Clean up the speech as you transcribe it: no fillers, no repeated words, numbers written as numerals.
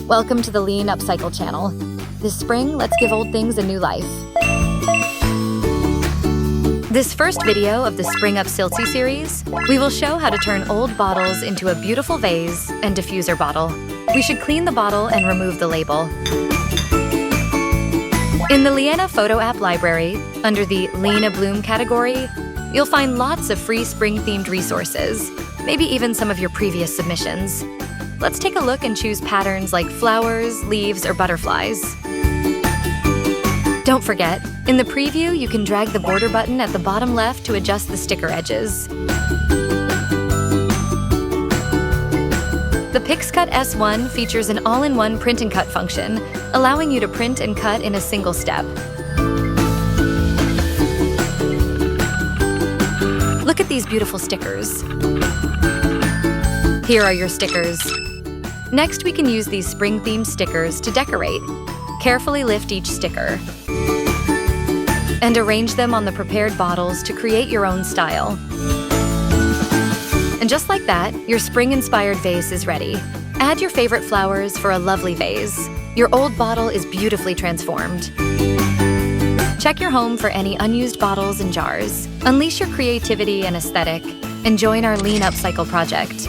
Welcome to the Liene Upcycle channel. This spring, let's give old things a new life. This first video of the Spring Up Siltsy series, we will show how to turn old bottles into a beautiful vase and diffuser bottle. We should clean the bottle and remove the label. In the Liene photo app library, under the Liene Bloom category, you'll find lots of free spring-themed resources, maybe even some of your previous submissions. Let's take a look and choose patterns like flowers, leaves, or butterflies. Don't forget, in the preview, you can drag the border button at the bottom left to adjust the sticker edges. The PixCut S1 features an all-in-one print and cut function, allowing you to print and cut in a single step. Look at these beautiful stickers. Here are your stickers. Next, we can use these spring-themed stickers to decorate. Carefully lift each sticker and arrange them on the prepared bottles to create your own style. And just like that, your spring-inspired vase is ready. Add your favorite flowers for a lovely vase. Your old bottle is beautifully transformed. Check your home for any unused bottles and jars. Unleash your creativity and aesthetic, and join our Liene Upcycle project.